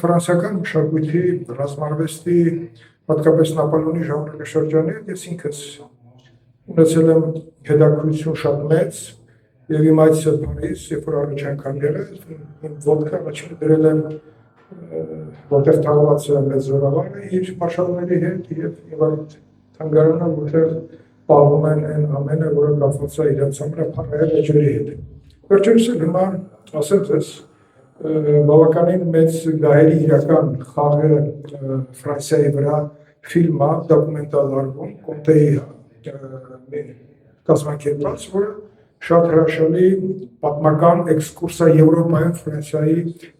Ֆրանսիական մշակույթի ռազմարվեստի հատկապես Նապոլեոնի ժամանակաշրջանի հետ ես ինքս ունեցել եմ հետաքրքրություն շատ մեծ եւ իմ այցը Փարիզ, երբ որ առաջ անգամ եղել, իմ ոտքը առաջին դրել եմ որտեղ թաղված է մեծ զորավարը իր մարշալների հետ եւ այդ թանգարանը, որտեղ պահվում են այն ամենը, որը կապված է իրենց ամենափառահեղ էջերի հետ։ Վերջերս էլ հիմա ասեմ ձեզ բավականին մեծ գահերի իրական խաղը Ֆրանսիայի վրա ֆիլմ է, դոկումենտալ ալբոմ, Կոնտեի կազմակերպած, որը շատ հրաշալի պատմական էքսկուրս է Եվրոպայում Ֆրանսիայի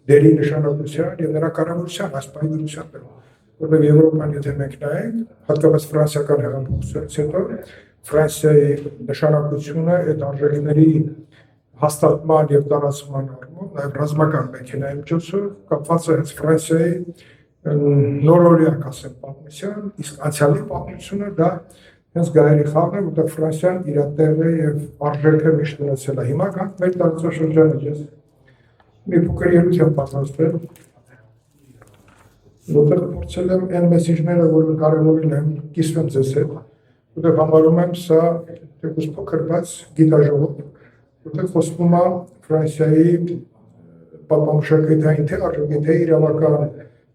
դերի նշանակության եւ նրա կառավարության այս պայմանությամբ, որովհետեւ Եվրոպան եթե մենք նայենք, հատկապես ֆրանսիական հեղափոխությունից հետո Ֆրանսիայի նշանակությունը այդ արժեքների հաստատման եւ տարածման առումով, նաեւ ռազմական մեքենայի միջոցով կապված է հենց Ֆրանսիայի նորօրյակ ասեմ պատմության, իսկ անցյալի պատմությունը դա հենց գահերի խաղն է, որտեղ Ֆրանսիան իր տեղը եւ արժեքը միշտ ունեցել է։ Հիմա գանք մեր տարածաշրջանը, ես մի փոքր ելույթ եմ պատրաստել, որտեղ փորձել եմ այն մեսեջները, որը կարևորել եմ, կիսվեմ ձեզ հետ, որտեղ համարում եմ սա թեկուզ փոքր, բայց գիտաժողով, որտեղ խոսվում է Ֆրանսիայի պատմամշակութային թե արժեքի, թե իրավական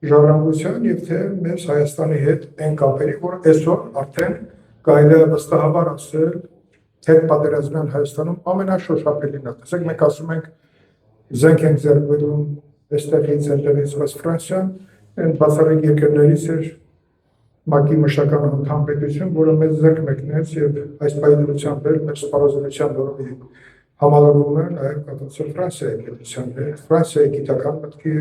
ժառանգության եւ թե մեզ Հայաստանի հետ այն կապերի, որ այսօր արդեն կարելի է վստահաբար ասել, թե պատերազմյան Հայաստանում ամենաշոշափելին է։ Տեսեք, մենք ասում ենք զենք ենք ձեռք բերում այստեղից, այնտեղից, բայց Ֆրանսիան այն բացառիկ երկրներից էր ՄԱԿ-ի մշտական անդամ պետություն, որը մեզ ձեռք մեկնեց եւ այս պայմանությամբ էլ մեր սպառազինության նորմի համալրվում է նաեւ կապացել Ֆրանսիայի պետության հետ, Ֆրանսիայի գիտական մտքի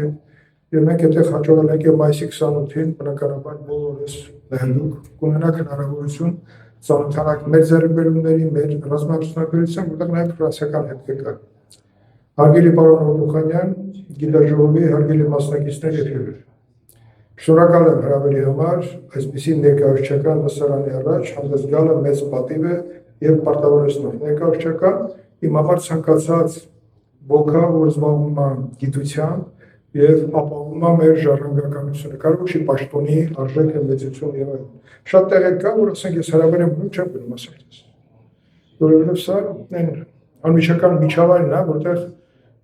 եւ մենք եթե հաջողել ենք մայիսի 28-ին բնականաբար բոլորս դեռ կունենանք հնարավորություն ծանոթանալ մեր ձեռքբերումների, մեր ռազմավարության, որտեղ նաեւ ֆրանսիական հետք կա։ Հարգելի պարոն Օբուխանյան, գիտաժողովի հարգելի մասնակիցներ եւ հյուրեր։ Շնորհակալ եմ հրավերի համար, այսպիսի ներկայացական լսարանի առաջ հանդես գալը մեծ պատիվ է եւ պարտավորեցնող ներկայացական իմ համար ցանկացած ոգա, որ զբաղվում է գիտությամբ եւ ապահովում է մեր ժառանգականությունը, կարող չի պաշտոնի արժեքը մեծություն եւ այլն։ Շատ տեղեր կա, որ ասենք ես հրավեր եմ գնում, չեմ գնում ասենք ես։ Որովհետեւ սա այն անմիջական միջավայրն է, որտեղ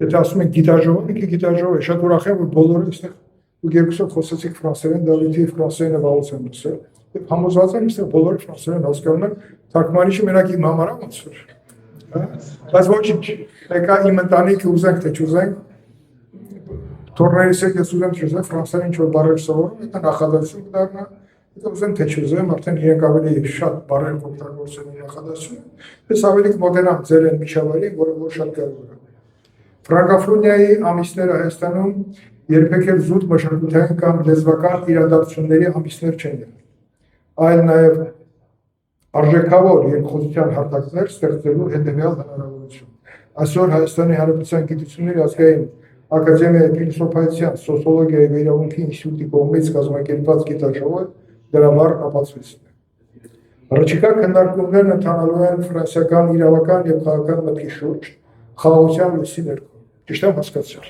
եթե ասում են գիտաժողով, ինքը գիտաժողով է, շատ ուրախ եմ, որ բոլորը այստեղ ու երկուսով խոսեցիք ֆրանսերեն, Դավիթի ֆրանսերենը վաղուց եմ լսել։ Եվ համոզված եմ, այստեղ բոլորը ֆրանսերեն հասկանում են, թարգմանիչը մենակ իմ համար է ոնց որ։ Բայց ոչինչ, եկա իմ ընտանիքը ուզենք թե չուզենք, թորներից ես ուզեմ թե չուզեմ, ֆրանսերեն ինչ-որ բառեր սովորում, դա նախադասություն կդառնա, եթե ուզեմ թե չուզեմ, արդեն իրենք ավելի շատ բառեր օգտագործեն նախադասություն, ես ավելի կմոտենամ ձեր այն միջավայրին, որը որ շատ կարևոր է։ Ֆրանկոֆոնիայի ամիսները Հայաստանում երբեք էլ զուտ մշակութային կամ լեզվական իրադարձությունների ամիսներ չեն եղել, այլ նաև արժեքավոր երկխոսության հարթակներ ստեղծելու հետևյալ հնարավորություն։ Այսօր Հայաստանի Հանրապետության Գիտությունների ազգային ակադեմիայի փիլիսոփայության, սոցիոլոգիայի եւ իրավունքի ինստիտուտի կողմից կազմակերպված գիտաժողովը դրա բառ ապացույցն է։ Առաջիկա քննարկումներն ընթանալու են ֆրանսիական իրավական եւ քաղաքական մտքի շուրջ խաղաղության լույսի ներքո։ Ճիշտ եմ հասկացել։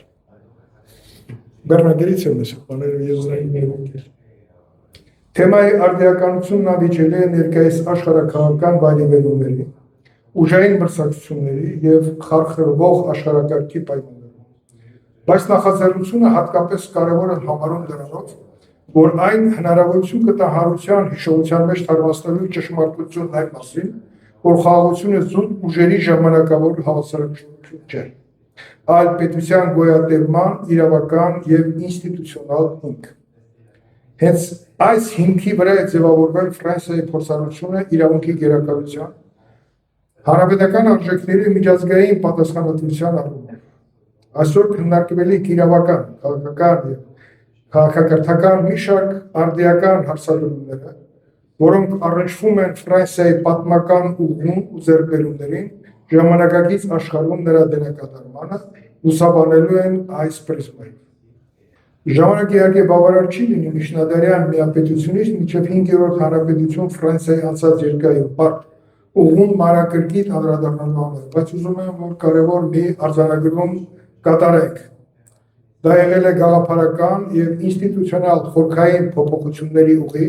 Բեռնագերից եմ ես բաները եզրային ներմուկել։ Թեմայի արդիականությունն ավիճելի է ներկայիս աշխարհաքաղաքական վայրիվերումների, ուժային մրցակցությունների եւ խարխրվող աշխարհակարգի պայմաններում։ Բայց նախաձեռնությունը հատկապես կարևոր է համարում դրանով, որ այն հնարավորություն կտա հարության հիշողության մեջ թարմացնելու ճշմարտությունն այն մասին, որ խաղաղությունը զուտ ուժերի ժամանակավոր հավասարակշռություն չէ, այլ պետության գոյատևման իրավական եւ ինստիտուցիոնալ հիմք։ Հենց այս հիմքի վրա է ձևավորվել Ֆրանսիայի փորձառությունը իրավունքի գերակայության, հանրապետական արժեքների միջազգային պատասխանատվության առումով։ Այսօր քննարկվելիք իրավական, քաղաքական եւ քաղաքակրթական մի շարք արդիական հարցադրումները, որոնք առնչվում են Ֆրանսիայի պատմական ուղուն ու ձեռքբերումներին, ժամանակակից աշխարհում նրա դերակատարմանը լուսաբանելու են այս պրիզմայով։ Ժամանակը իհարկե բավարար չի լինի միջնադարյան միապետությունից մինչև 5-րդ հանրապետություն Ֆրանսիայի անցած երկայնք բարդ ուղղուն մանրակրկիտ անդրադառնալու համար, բայց ուզում եմ, որ կարևոր մի արձանագրում կատարենք Դա եղել է գաղափարական եւ ինստիտուցիոնալ խորքային փոփոխությունների ուղի,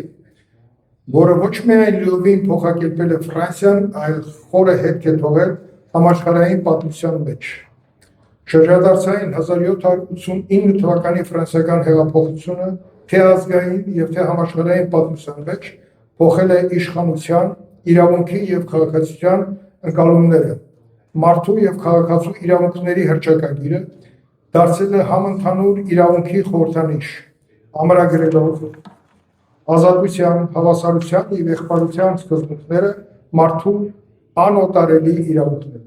որը ոչ միայն լիովին փոխակերպել է Ֆրանսիան, այլ խորը հետք է թողել համաշխարհային պատմության մեջ։ Շրջադարձային 1789 թվականի ֆրանսիական հեղափոխությունը թե ազգային եւ թե համաշխարհային պատմության մեջ փոխել է իշխանության, իրավունքի եւ քաղաքացիության ընկալումները, մարդու եւ քաղաքացու իրավունքների հռչակագիրը դարձել է համընդհանուր իրավունքի խորհրդանիշ, ամրագրելով ազատության, հավասարության եւ եղբայրության սկզբունքները մարդու անօտարելի իրավունքները։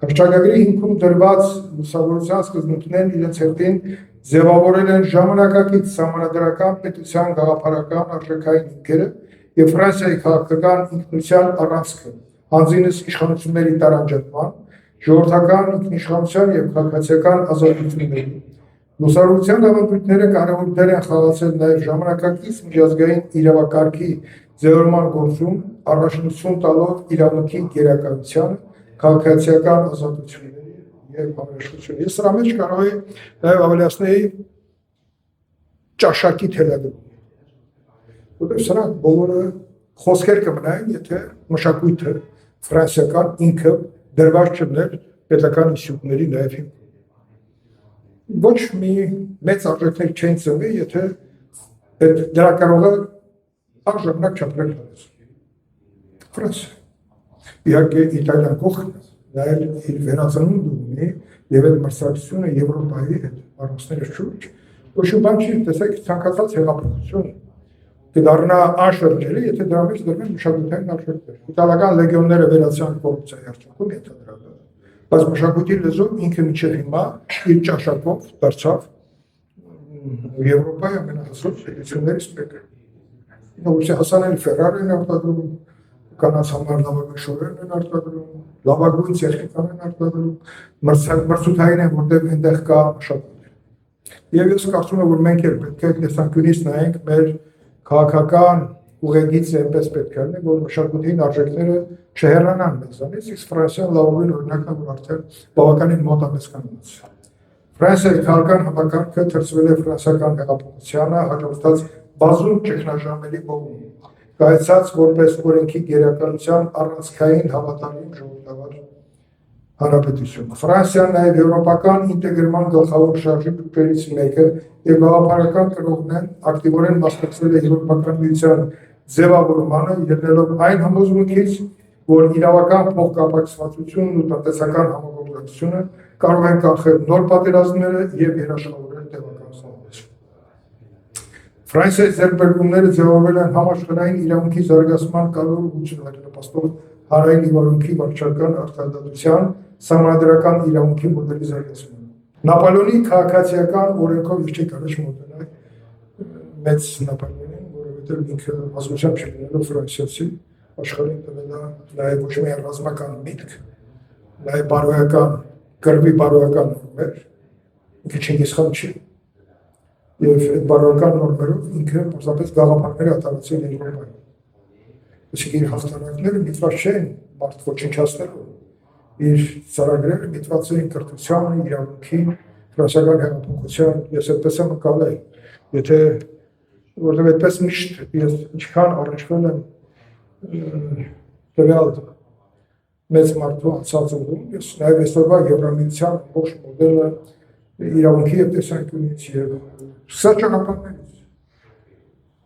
Հռչակագրի հիմքում դրված լուսավորության սկզբունքներն իրենց հերթին ձևավորել են ժամանակակից սահմանադրական պետության գաղափարական արժեքային հիմքերը եւ Ֆրանսիայի քաղաքական ինքնության առանցքը, հանձինս իշխանությունների տարանջատման, ժողովրդական ինքնիշխանության եւ քաղաքացիական ազատությունների, լուսավորության ավանդույթները կարևոր դեր են խաղացել նաեւ ժամանակակից միջազգային իրավակարգի ձևավորման գործում, առաջնություն տալով իրավունքի գերակայությանը, քաղաքացիական ազատությունների եւ համերաշխությունը։ Ես սրա մեջ կարող եմ նաեւ ավելացնել ճաշակի թելադրում, որտեղ սրանք բոլորը խոսքեր կմնային, եթե մշակույթը ֆրանսիական ինքը դրված չլներ պետական ինստիտուտների նաեւ հիմքում։ Ոչ մի մեծ արժեքներ չեն ծնվի, եթե դրա կարողը արժանանակ չապրել հանդես։ Ֆրանսիա։ Իհարկե Իտալիան կողքն նայել իր վերածնունդը ունի եւ այդ մրցակցությունը Եվրոպայի հետ առանցները շուրջ, ոչ մի բան չի, տեսեք ցանկացած հեղափոխություն կդառնա անշրջելի, եթե դրա մեջ դրվեն մշակութային արժեքներ։ Իտալական լեգիոնները վերացան կոռուպցիայի արդյունքում ենթադրաբար, բայց մշակույթի լեզուն ինքը մինչև հիմա իր ճաշակով դարձավ Եվրոպայի ամենահասոտ պետություններից մեկը։ Ուղղակի հասանելի Ֆերարին է արտադրում, կանանց համար լավագույն շորերն են արտադրում, լավագույն տեխնիկան են արտադրում, մրցութային են, որտեղ այնտեղ կա մշակույթ։ Եվ ես կարծում եմ, որ մենք էլ պետք է այդ տեսանկյունից նայենք մեր քաղաքական ուղեգիծը այնպես պետք է լինի, որ մշակութային արժեքները չհեռանան մեզանից, իսկ Ֆրանսիան լավագույն օրինակն է, որ արդեն բավականին մոտ է մեզ կանանց։ Ֆրանսիայի քաղաքական համակարգը թրծվել է ֆրանսիական հեղափոխությանը հաջորդած բազում ճգնաժամերի բովում, կայացած որպես օրենքի գերակայության առանցքային հավատարիմ ժողովրդավար հանրապետություն։ Ֆրանսիան նաև եվրոպական ինտեգրման գլխավոր շարժի տուփերից մեկը եւ գաղափարական կրողն են ակտիվորեն մասնակցել է եվրոպական միության ձևավորմանը, ելնելով այն համոզմունքից, որ իրավական փոխկապակցվածությունն ու տնտեսական համագործակցությունը կարող են կանխել նոր պատերազմները եւ երաշխավորել տևական խաղաղություն։ Ֆրանսիայի ձեռքբերումները ձևավորվել են համաշխարհային իրավունքի զարգացման կարևոր ուղղություններ նպաստող հանրային իրավունքի վարչական արտադրության սահմանադրական իրավունքի մոդելի զարգացմանը։ Նապոլեոնի քաղաքացիական օրենքով չի կարելի մոտենալ մեծ Նապոլեոնին, որովհետև ինքը ազգությամբ չլինելով ֆրանսիացի աշխարհին տվել է նաև ոչ միայն ռազմական միտք, նաև բարոյական, կրվի բարոյական նորմեր, ինքը Չինգիզխան չի։ Եվ այդ բարոյական նորմերով ինքը պարզապես գաղափարներ արտարացել Եվրոպայում։ Իսկ իր հաղթանակները միտված չեն մարդ ոչնչացնելու, իր ծրագրերը միտված էին կրթությանը, իրավունքին, ֆրանսիական հեղափոխության, ես այդպես եմ ընկալել, եթե որտեղ այդպես միշտ ես ինչքան առնչվել եմ տվյալ մեծ մարդու անցած ուղում, ես նաև այսօրվա Եվրամիության ողջ մոդելը իրավունքի եւ տեսանկյունից եւ սա ճանապարհներից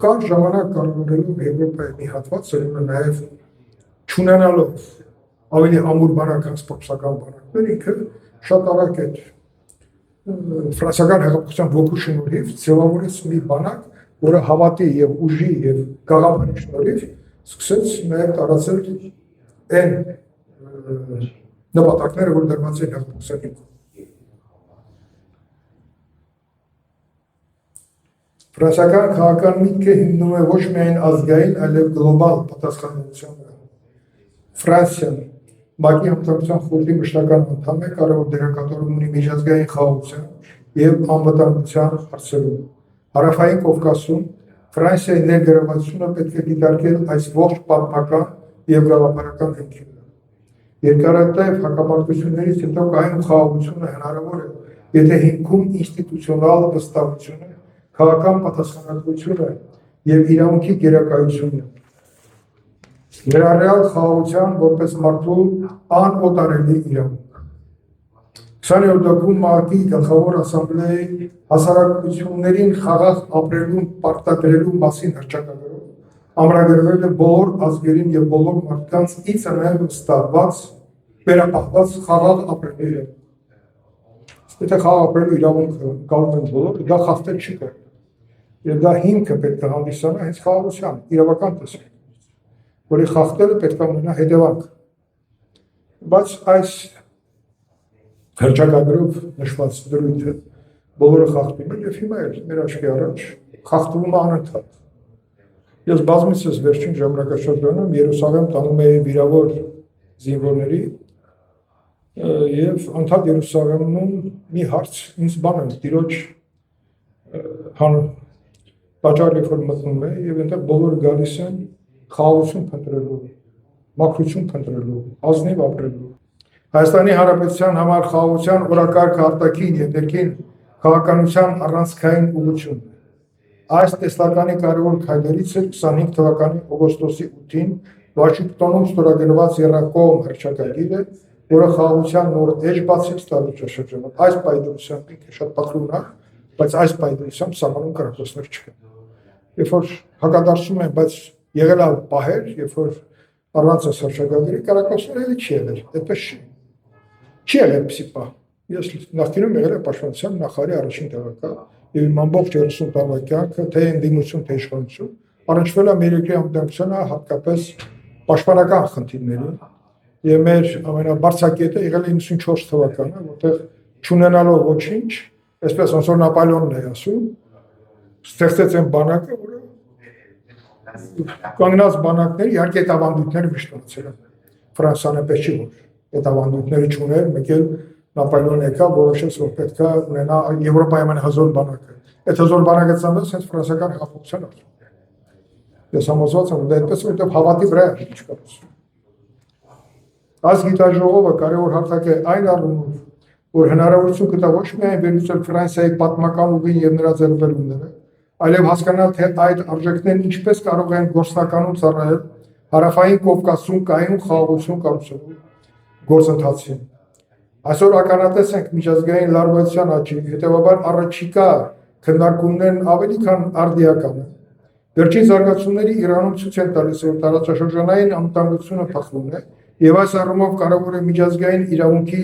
կան ժամանակ կարողանալով Եվրոպայի մի հատված սրումը նաև չունենալով ավելի ամուր բանակած փոքսական բանակներ ինքը շատ արագ է ֆրանսիական հեղափոխության ոգու շնորհիվ ձևավորեց մի բանակ, որը հավատի եւ ուժի եւ գաղափարի շնորհիվ սկսեց նաև տարածել այն նպատակները, որ դրված են հեղափոխության։ Ֆրանսիական քաղաքական միտքը հիմնում է ոչ միայն ազգային, այլև գլոբալ պատասխանատվության վրա։ Ֆրանսիան ՄԱԿ-ի համակարգության խորհրդի մշտական անդամ է, կարևոր դերակատարում ունի միջազգային խաղաղության եւ անվտանգության հարցերում։ Հարավային Կովկասում Ֆրանսիայի ներգրավվածությունը պետք է դիտարկել այս ողջ պատմական եւ գաղափարական հիմքերով։ Երկարատև հակամարտություններից հետո կայուն խաղաղությունը հնարավոր է եթե հիմքում ինստիտուցիոնալ վստահությունը, քաղաքական պատասխանատվությունը եւ իրավունքի գերակայությունը, ներառյալ խաղաղության որպես մարդու անօտարելի իրավունք։ 27 դեպքում ՄԱԿ-ի գլխավոր ասամբլեայի հասարակություններին խաղաղ ապրելուն պարտադրելու մասին հռչակագրով ամրագրվել է բոլոր ազգերին եւ բոլոր մարդկանց իցանայ վստահված վերապահված խաղաղ ապրելու իրավունք։ Եթե խաղաղ ապրելու իրավունքը գալու են բոլորը, դա խախտել չի կարող։ Եվ դա հիմքը պետք է հանդիսանա հենց խաղաղության իրավական տեսակ, որի խախտելը պետք է ունենա հետևանք։ Բայց այս հռչակագրով նշված դրույթը բոլորը խախտում են եւ հիմա էլ մեր աչքի առաջ խախտվում է անընդհատ։ Ես բազմիցս վերջին ժամանակաշրջանում Երուսաղեմ տանում էի վիրավոր զինվորների եւ անդադ Երուսաղեմում մի հարց ինձ բան է տիրոջ Բաճար երբ որ մտնում է եւ այնտեղ բոլորը գալիս են խաղաղություն փնտրելու, մաքրություն փնտրելու, ազնիվ ապրելու։ Հայաստանի Հանրապետության համար խաղաղության օրակարգ արտաքին եւ ներքին քաղաքականության առանցքային ուղղություն։ Այս տեսլականի կարևոր քայլերից է 25 թվականի օգոստոսի 8-ին Վաշինգտոնում ստորագրված Եռակողմ հռչակագիրը, որը խաղաղության նոր էջ բացեց տարածաշրջանում։ Այս պայմանությամբ ինքը շատ փոքրուն է, բայց այս պայմանությամբ սահմանում կարգոսներ չկան։ Երբ որ հակադարձում են, բայց եղել է պահեր, երբ որ առանց այս հռչակագրի կարգոսներ էլի չի եղել, այդպես չի։ Չի եղել պսի պահ։ Ես նախկինում եղել եմ պաշտպանության նախարարի առաջին տեղակալ եւ իմ ամբողջ 30 տարվա կյանքը թե ընդդիմություն, թե իշխանություն առնչվել է մեր երկրի անվտանգությանը, հատկապես պաշտպանական խնդիրներին։ Եվ մեր ամենաբարձրակետը եղել է 94 թվականը, որտեղ չունենալով ոչինչ, այսպես ոնց որ Նապոլեոնն է ասում, ստեղծեց այն բանակը, որը կանգնած բանակները իհարկե այդ ավանդույթները միշտ ունեցել են։ Ֆրանսիան էպես չի, որ այդ ավանդույթները չուներ, մեկ էլ Նապոլեոնը եկավ, որոշեց, որ պետք է ունենա Եվրոպայի ամենահզոր բանակը։ Այդ հզոր բանակը ծնվեց հենց ֆրանսիական հեղափոխության օրոք։ Ես համոզված եմ, դա այդպես որտեղ հավատի վրա է չկա։ Այս գիտաժողովը կարևոր հարթակ է այն առումով, որ հնարավորություն կտա ոչ միայն վերլուծել Ֆրանսիայի պատմական ուղին եւ նրա ձեռքբերումները, այլև հասկանալ, թե այդ արժեքներն ինչպես կարող են գործնականում ծառայել հարավային Կովկասում կայուն խաղաղություն կառուցելու գործընթացին։ Այսօր ականատես ենք միջազգային լարվածության աճին, հետևաբար առաջիկա քննարկումներն ավելի քան արդիական են։ Վերջին զարգացումները Իրանում ցույց են տալիս, որ տարածաշրջանային անվտանգությունը փոխվում է, եւ այս առումով կարևոր է միջազգային իրավունքի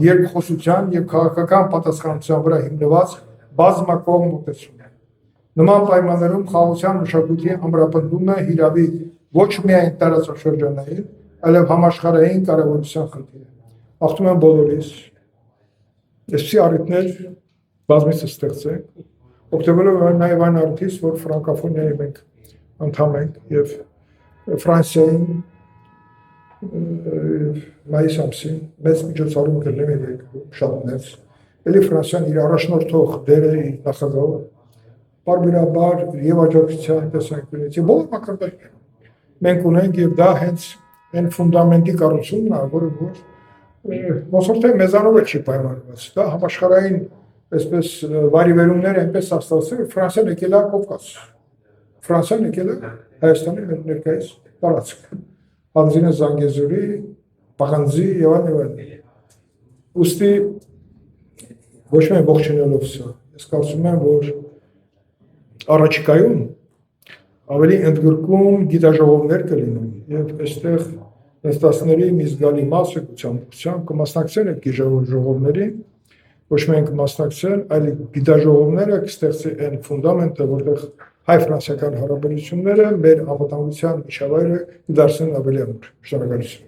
երկխոսության եւ քաղաքական պատասխանատվության վրա հիմնված բազմակողմ մոտեցում։ Նման պայմաններում խաղաղության մշակույթի ամրապնդումը հիրավի ոչ միայն տարածաշրջանային, այլև համաշխարհային կարևորության խնդիր է։ Աղթում եմ բոլորիս, այսպիսի առիթներ բազմիցս ստեղծենք, օգտվելով նաև այն առիթից, որ ֆրանկոֆոնիայի մենք անդամ ենք եւ Ֆրանսիային մայիս ամսին մեծ միջոցառում կլինի շատ մեծ։ Էլի Ֆրանսիան իր առաջնորդող դերը իր նախագահով բարբերաբար եւ աջակցության տեսանկյունից եւ բոլոր մակարդակներում մենք ունենք եւ դա հենց այն ֆունդամենտի կառուցումն է, որը ոնց որ թե մեզանով չի պայմանավորված։ Դա համաշխարհային այսպես վարիվերումները այնպես ստացվել, Ֆրանսիան եկել է Կովկաս։ Ֆրանսիան եկել է Հայաստանի ներկայիս տարածք։ Հանձինը Զանգեզուրի, Պաղանձի եւ այլն։ Ոստի ոչ միայն ողջունելով սա, ես կարծում եմ, որ առաջիկայում ավելի ընդգրկուն գիտաժողովներ կլինեն եւ այստեղ նստածների մի զգալի մասը գուցամության կմասնակցեն այդ գիտաժողովների, ոչ միայն կմասնակցեն, այլ գիտաժողովները կստեղծի այն ֆունդամենտը, որտեղ հայ-ֆրանսիական հարաբերությունները մեր անվտանգության միջավայրը կդարձնեն ավելի ամուր։ Շնորհակալություն։